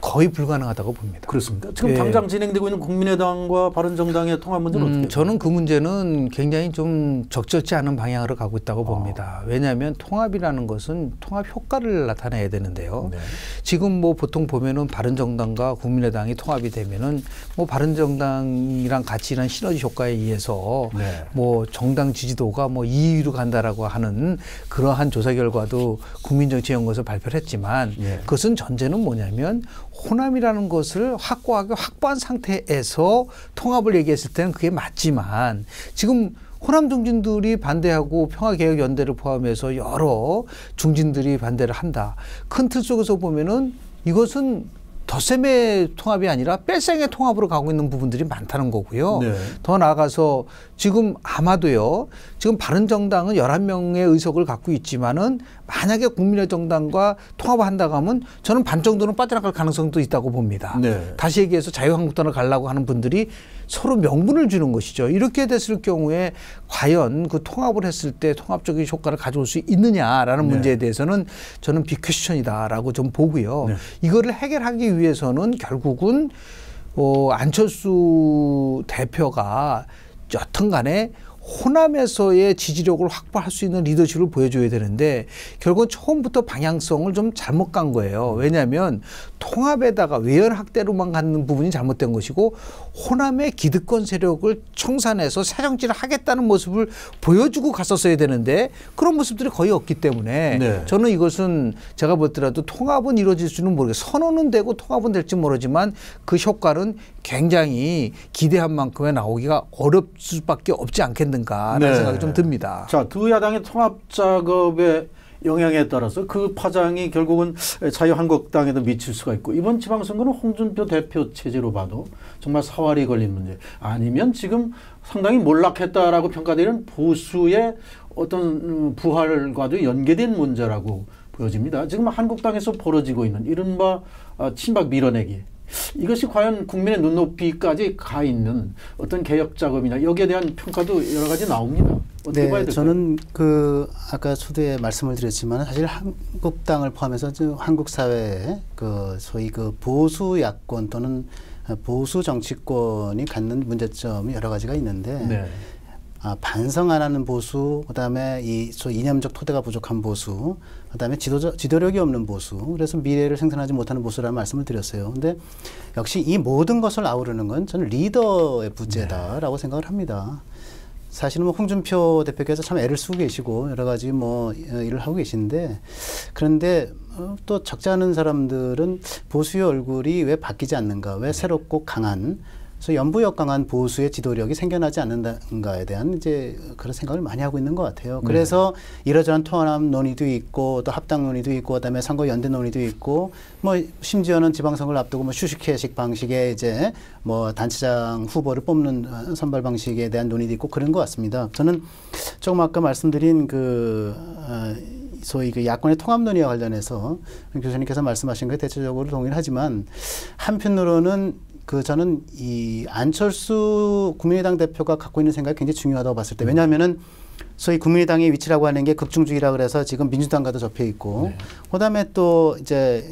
거의 불가능하다고 봅니다. 그렇습니다. 지금 당장 진행되고 있는 국민의당과 바른정당의 통합 문제는 어떻게? 저는 그 문제는 굉장히 좀 적절치 않은 방향으로 가고 있다고 봅니다. 왜냐하면 통합이라는 것은 통합 효과를 나타내야 되는데요. 네. 지금 뭐 보통 보면은 바른정당과 국민의당이 통합이 되면은 뭐 바른정당이랑 같이 일한 시너지 효과에 의해서 네. 뭐 정당 지지도가 뭐 2위로 간다라고 하는 그러한 조사 결과도 국민정치연구원에서 발표를 했지만 그것은 전제는 뭐냐면 호남이라는 것을 확고하게 확보한 상태에서 통합을 얘기했을 때는 그게 맞지만 지금 호남 중진들이 반대하고 평화개혁연대를 포함해서 여러 중진들이 반대를 한다. 큰 틀 속에서 보면은 이것은 덧셈의 통합이 아니라 뺄셈의 통합으로 가고 있는 부분들이 많다는 거고요. 네. 더 나아가서 지금 아마도요. 지금 바른정당은 11명의 의석을 갖고 있지만은 만약에 국민의정당과 통합을 한다고 하면 저는 반 정도는 빠져나갈 가능성도 있다고 봅니다. 네. 다시 얘기해서 자유한국당을 가려고 하는 분들이 서로 명분을 주는 것이죠. 이렇게 됐을 경우에 과연 그 통합을 했을 때 통합적인 효과를 가져올 수 있느냐라는 문제에 대해서는 저는 빅퀘스천이다라고 좀 보고요. 네. 이거를 해결하기 위해서는 결국은 안철수 대표가 여튼 간에 호남에서의 지지력을 확보할 수 있는 리더십을 보여줘야 되는데 결국은 처음부터 방향성을 좀 잘못 간 거예요. 왜냐하면 통합에다가 외연 확대로만 가는 부분이 잘못된 것이고 호남의 기득권 세력을 청산해서 새 정치를 하겠다는 모습을 보여주고 갔었어야 되는데 그런 모습들이 거의 없기 때문에 저는 이것은 제가 보더라도 통합은 이루어질 수는 모르겠어요. 선언은 되고 통합은 될지 모르지만 그 효과는 굉장히 기대한 만큼의 나오기가 어렵을 수밖에 없지 않겠는가라는 생각이 좀 듭니다. 자, 두 야당의 통합 작업의 영향에 따라서 그 파장이 결국은 자유한국당에도 미칠 수가 있고 이번 지방선거는 홍준표 대표 체제로 봐도 정말 사활이 걸린 문제 아니면 지금 상당히 몰락했다라고 평가되는 보수의 어떤 부활과도 연계된 문제라고 보여집니다. 지금 한국당에서 벌어지고 있는 이른바 친박 밀어내기 이것이 과연 국민의 눈높이까지 가 있는 어떤 개혁 작업이나 여기에 대한 평가도 여러 가지 나옵니다. 어떻게 봐야 될까요? 저는 아까 초대에 말씀을 드렸지만 사실 한국당을 포함해서 한국 사회의 소위 보수 야권 또는 보수 정치권이 갖는 문제점이 여러 가지가 있는데 반성 안 하는 보수, 그다음에 소위 이념적 토대가 부족한 보수, 그다음에 지도력이 없는 보수, 그래서 미래를 생산하지 못하는 보수라는 말씀을 드렸어요. 근데 역시 이 모든 것을 아우르는 건 저는 리더의 부재다라고 생각을 합니다. 사실은 뭐 홍준표 대표께서 참 애를 쓰고 계시고 여러 가지 일을 하고 계신데 그런데 또 적지 않은 사람들은 보수의 얼굴이 왜 바뀌지 않는가, 왜 새롭고 강한 그래서 연부역 강한 보수의 지도력이 생겨나지 않는가에 대한 그런 생각을 많이 하고 있는 것 같아요. 그래서 이러저런 통합 논의도 있고 또 합당 논의도 있고 그다음에 선거 연대 논의도 있고 심지어는 지방선거를 앞두고 슈슈케식 방식의 단체장 후보를 뽑는 선발 방식에 대한 논의도 있고 그런 것 같습니다. 저는 조금 아까 말씀드린 소위 야권의 통합 논의와 관련해서 교수님께서 말씀하신 것에 대체적으로 동의를 하지만 한편으로는 저는 이 안철수 국민의당 대표가 갖고 있는 생각이 굉장히 중요하다고 봤을 때 왜냐하면은 소위 국민의당의 위치라고 하는 게 극중주의라 그래서 지금 민주당과도 접해 있고 그다음에 또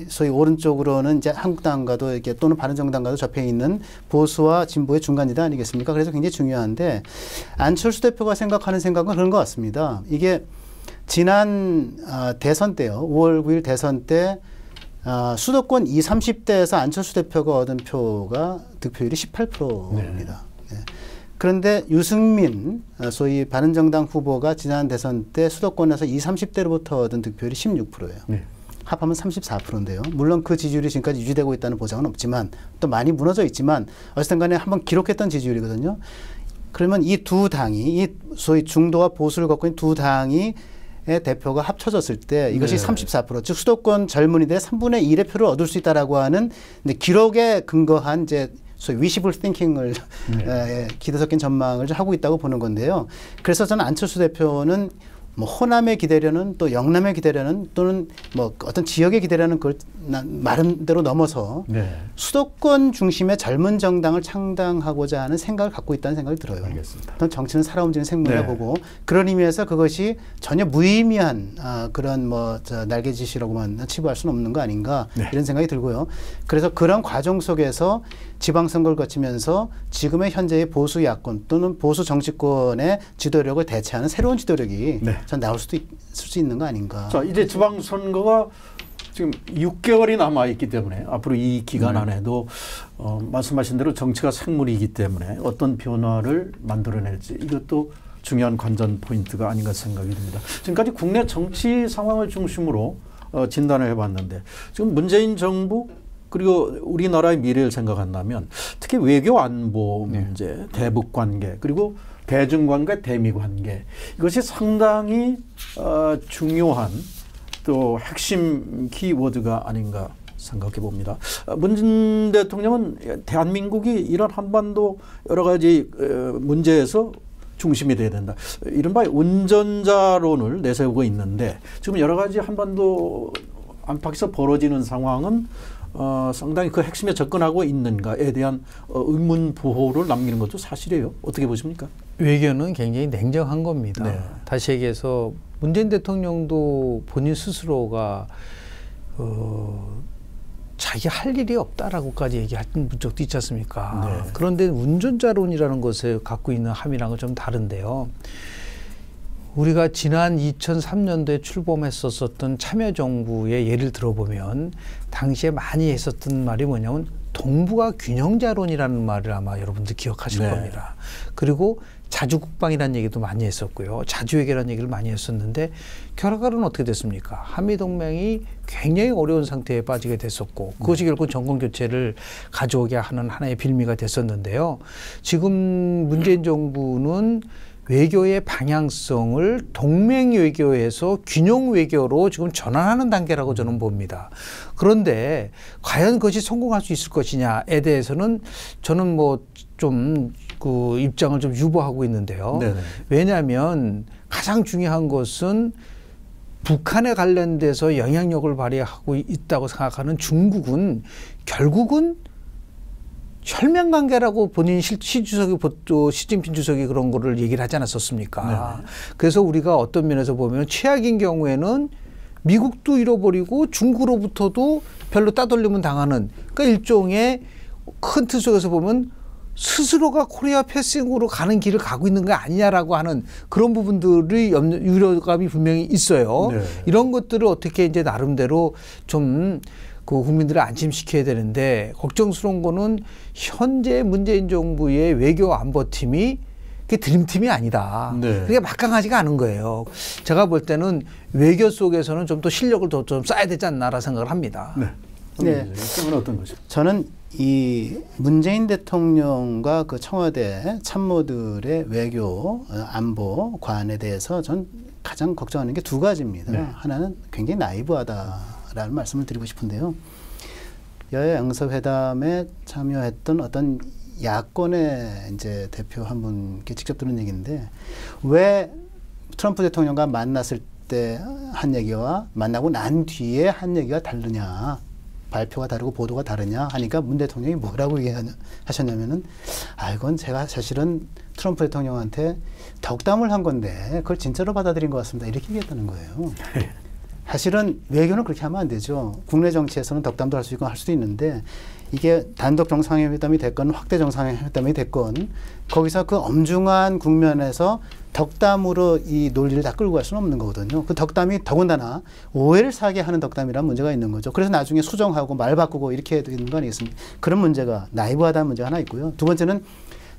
소위 오른쪽으로는 한국당과도 이렇게 또는 바른정당과도 접해 있는 보수와 진보의 중간지대 아니겠습니까? 그래서 굉장히 중요한데 안철수 대표가 생각하는 생각은 그런 것 같습니다. 이게 지난 대선 때요. 5월 9일 대선 때 수도권 20, 30대에서 안철수 대표가 얻은 득표율이 18%입니다. 그런데 유승민 소위 바른정당 후보가 지난 대선 때 수도권에서 20, 30대로부터 얻은 득표율이 16%예요. 합하면 34%인데요. 물론 그 지지율이 지금까지 유지되고 있다는 보장은 없지만 또 많이 무너져 있지만 어쨌든 간에 한번 기록했던 지지율이거든요. 그러면 이 두 당이 소위 중도와 보수를 갖고 있는 두 당이 대표가 합쳐졌을 때 이것이 34%, 즉 수도권 젊은이들의 3분의 1의 표를 얻을 수 있다라고 하는 기록에 근거한 소위 위시블 띵킹을 기대 섞인 전망을 하고 있다고 보는 건데요. 그래서 저는 안철수 대표는 뭐 호남에 기대려는 또 영남에 기대려는 또는 뭐 어떤 지역에 기대려는 그걸 나름대로 넘어서 수도권 중심의 젊은 정당을 창당하고자 하는 생각을 갖고 있다는 생각이 들어요. 알겠습니다. 또 정치는 살아 움직이는 생물이라 보고 그런 의미에서 그것이 전혀 무의미한 그런 뭐 날개짓이라고만 치부할 수는 없는 거 아닌가 이런 생각이 들고요. 그래서 그런 과정 속에서 지방선거를 거치면서 지금의 현재의 보수 야권 또는 보수 정치권의 지도력을 대체하는 새로운 지도력이 전 나올 수도 있을 수 있는 거 아닌가. 자, 이제 지방선거가 지금 6개월이 남아있기 때문에 앞으로 이 기간 안에도 말씀하신 대로 정치가 생물이기 때문에 어떤 변화를 만들어낼지 이것도 중요한 관전 포인트가 아닌가 생각이 듭니다. 지금까지 국내 정치 상황을 중심으로 진단을 해봤는데 지금 문재인 정부 그리고 우리나라의 미래를 생각한다면 특히 외교 안보 문제, 대북 관계 그리고 대중관계, 대미관계 이것이 상당히 중요한 또 핵심 키워드가 아닌가 생각해 봅니다. 문 대통령은 대한민국이 이런 한반도 여러 가지 문제에서 중심이 돼야 된다. 이른바 운전자론을 내세우고 있는데 지금 여러 가지 한반도 안팎에서 벌어지는 상황은 상당히 그 핵심에 접근하고 있는가에 대한 의문 부호를 남기는 것도 사실이에요. 어떻게 보십니까? 외교는 굉장히 냉정한 겁니다. 다시 얘기해서 문재인 대통령도 본인 스스로가 자기 할 일이 없다라고까지 얘기한 적도 있지 않습니까? 그런데 운전자론이라는 것을 갖고 있는 함이랑은 좀 다른데요. 우리가 지난 2003년도에 출범했었던 참여정부의 예를 들어보면 당시에 많이 했었던 말이 뭐냐면 동북아 균형자론이라는 말을 아마 여러분들 기억하실 겁니다. 그리고 자주국방이라는 얘기도 많이 했었고요. 자주외교라는 얘기를 많이 했었는데 결과는 어떻게 됐습니까? 한미동맹이 굉장히 어려운 상태에 빠지게 됐었고 그것이 결국 정권교체를 가져오게 하는 하나의 빌미가 됐었는데요. 지금 문재인 정부는 외교의 방향성을 동맹 외교에서 균형 외교로 지금 전환하는 단계라고 저는 봅니다. 그런데 과연 그것이 성공할 수 있을 것이냐에 대해서는 저는 뭐 좀 그 입장을 좀 유보하고 있는데요. 왜냐하면 가장 중요한 것은 북한에 관련돼서 영향력을 발휘하고 있다고 생각하는 중국은 결국은 혈맹관계라고 본인 시진핑 주석이 그런 거를 얘기를 하지 않았었습니까? 그래서 우리가 어떤 면에서 보면 최악인 경우에는 미국도 잃어버리고 중국으로부터도 별로 따돌림은 당하는 그러니까 일종의 큰 틀 속에서 보면 스스로가 코리아 패싱으로 가는 길을 가고 있는 거 아니냐라고 하는 그런 부분들이 우려감이 분명히 있어요. 이런 것들을 어떻게 이제 나름대로 좀 그 국민들을 안심시켜야 되는데 걱정스러운 거는 현재 문재인 정부의 외교 안보팀이 그게 드림팀이 아니다. 그게 막강하지가 않은 거예요. 제가 볼 때는 외교 속에서는 좀 더 실력을 더 좀 쌓아야 되지 않나라 생각을 합니다. 입장은 어떤 거죠? 저는 이 문재인 대통령과 그 청와대 참모들의 외교 안보관에 대해서 전 가장 걱정하는 게 두 가지입니다. 하나는 굉장히 나이브하다라는 말씀을 드리고 싶은데요. 여야 영서회담에 참여했던 어떤 야권의 이제 대표 한 분께 직접 들은 얘기인데 왜 트럼프 대통령과 만났을 때 한 얘기와 만나고 난 뒤에 한 얘기가 다르냐. 발표가 다르고 보도가 다르냐 하니까 문 대통령이 뭐라고 얘기하셨냐면은 이건 제가 사실은 트럼프 대통령한테 덕담을 한 건데 그걸 진짜로 받아들인 것 같습니다. 이렇게 얘기했다는 거예요. 사실은 외교는 그렇게 하면 안 되죠. 국내 정치에서는 덕담도 할 수 있고 할 수도 있는데 이게 단독 정상회담이 됐건 확대 정상회담이 됐건 거기서 그 엄중한 국면에서 덕담으로 이 논리를 다 끌고 갈 수는 없는 거거든요. 그 덕담이 더군다나 오해를 사게 하는 덕담이란 문제가 있는 거죠. 그래서 나중에 수정하고 말 바꾸고 이렇게 해야 되는 거 아니겠습니까? 그런 문제가 나이브하다는 문제가 하나 있고요. 두 번째는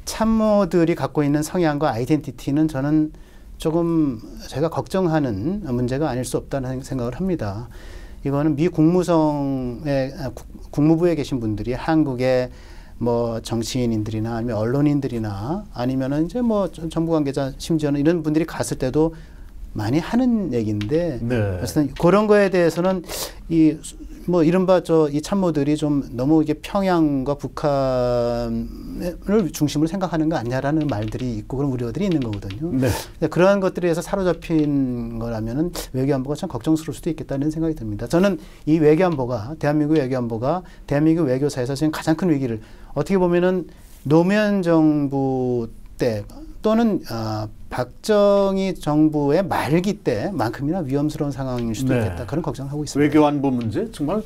참모들이 갖고 있는 성향과 아이덴티티는 저는 조금 제가 걱정하는 문제가 아닐 수 없다는 생각을 합니다. 이거는 미 국무부에 계신 분들이 한국의 뭐 정치인들이나 아니면 언론인들이나 아니면은 이제 뭐 정부 관계자 심지어는 이런 분들이 갔을 때도 많이 하는 얘기인데 어쨌든 그런 거에 대해서는 이 뭐 이른바 이 참모들이 좀 너무 이게 평양과 북한을 중심으로 생각하는 거 아니냐라는 말들이 있고 그런 우려들이 있는 거거든요. 네. 그러한 것들에 의해서 사로잡힌 거라면은 외교안보가 참 걱정스러울 수도 있겠다는 생각이 듭니다. 저는 이 외교안보가 대한민국 외교안보가 대한민국 외교사에서 지금 가장 큰 위기를 어떻게 보면은 노무현 정부 때 또는 박정희 정부의 말기 때만큼이나 위험스러운 상황일 수도 있겠다. 그런 걱정을 하고 있습니다. 외교안보 문제 정말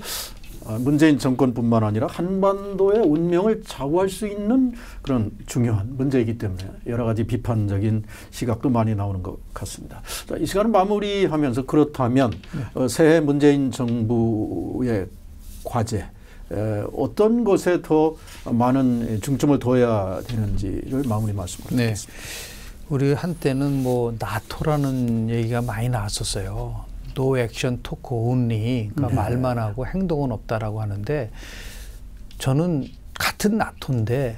문재인 정권뿐만 아니라 한반도의 운명을 좌우할 수 있는 그런 중요한 문제이기 때문에 여러 가지 비판적인 시각도 많이 나오는 것 같습니다. 자, 이 시간을 마무리하면서 그렇다면 새해 문재인 정부의 과제 어떤 것에 더 많은 중점을 둬야 되는지를 마무리 말씀을 드리겠습니다. 우리 한때는 뭐 나토라는 얘기가 많이 나왔었어요. No action, talk only. 그러니까 말만 하고 행동은 없다라고 하는데 저는 같은 나토인데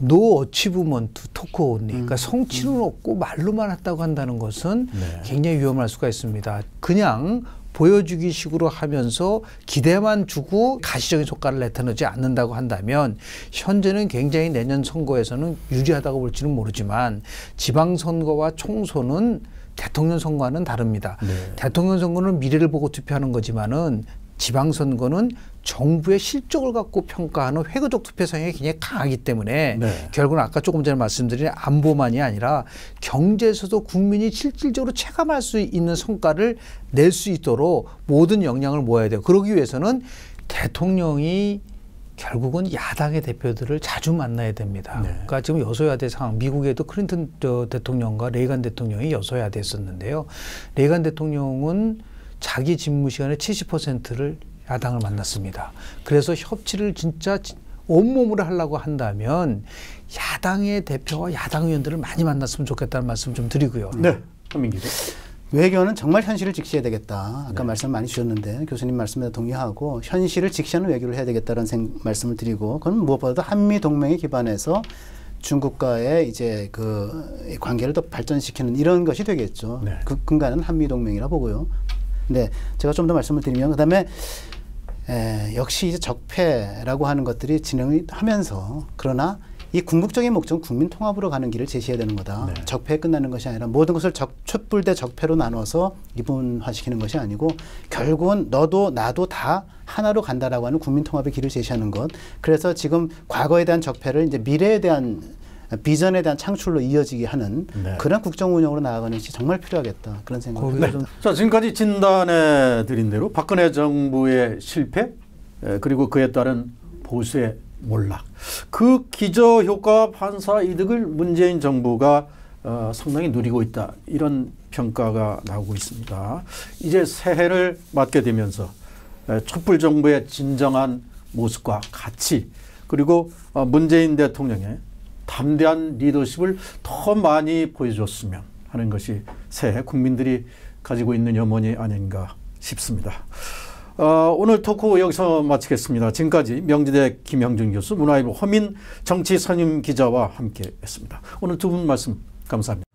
No achievement, talk only. 그러니까 성취는 없고 말로만 했다고 한다는 것은 굉장히 위험할 수가 있습니다. 그냥 보여주기 식으로 하면서 기대만 주고 가시적인 효과를 나타내지 않는다고 한다면 현재는 굉장히 내년 선거에서는 유리하다고 볼지는 모르지만 지방선거와 총선은 대통령 선거와는 다릅니다. 대통령 선거는 미래를 보고 투표하는 거지만은 지방선거는 정부의 실적을 갖고 평가하는 회고적 투표 성향이 굉장히 강하기 때문에 결국은 아까 조금 전에 말씀드린 안보만이 아니라 경제에서도 국민이 실질적으로 체감할 수 있는 성과를 낼 수 있도록 모든 역량을 모아야 돼요. 그러기 위해서는 대통령이 결국은 야당의 대표들을 자주 만나야 됩니다. 그러니까 지금 여소야대 상황, 미국에도 클린턴 대통령과 레이간 대통령이 여소야대였었는데요. 레이간 대통령은 자기 집무 시간의 70%를 야당을 만났습니다. 그래서 협치를 진짜 온몸으로 하려고 한다면 야당의 대표와 야당 의원들을 많이 만났으면 좋겠다는 말씀 좀 드리고요. 네, 한민기 기자. 외교는 정말 현실을 직시해야 되겠다. 아까 말씀 많이 주셨는데 교수님 말씀에 동의하고 현실을 직시하는 외교를 해야 되겠다는 말씀을 드리고 그건 무엇보다도 한미 동맹에 기반해서 중국과의 이제 그 관계를 더 발전시키는 이런 것이 되겠죠. 그 근간은 한미 동맹이라 보고요. 네, 제가 좀 더 말씀을 드리면 그다음에 역시 이제 적폐라고 하는 것들이 진행을 하면서 그러나 이 궁극적인 목적은 국민 통합으로 가는 길을 제시해야 되는 거다. 적폐에 끝나는 것이 아니라 모든 것을 촛불 대 적폐로 나눠서 이분화시키는 것이 아니고 결국은 너도 나도 다 하나로 간다라고 하는 국민 통합의 길을 제시하는 것. 그래서 지금 과거에 대한 적폐를 이제 미래에 대한 비전에 대한 창출로 이어지게 하는 그런 국정 운영으로 나아가는 것이 정말 필요하겠다. 그런 생각입니다. 자, 지금까지 진단해 드린 대로 박근혜 정부의 실패 그리고 그에 따른 보수의 몰락, 그 기저효과 반사 이득을 문재인 정부가 상당히 누리고 있다. 이런 평가가 나오고 있습니다. 이제 새해를 맞게 되면서 촛불 정부의 진정한 모습과 가치 그리고 문재인 대통령의 담대한 리더십을 더 많이 보여줬으면 하는 것이 새해 국민들이 가지고 있는 염원이 아닌가 싶습니다. 오늘 토크 여기서 마치겠습니다. 지금까지 명지대 김형준 교수, 문화일보 허민 정치선임 기자와 함께했습니다. 오늘 두 분 말씀 감사합니다.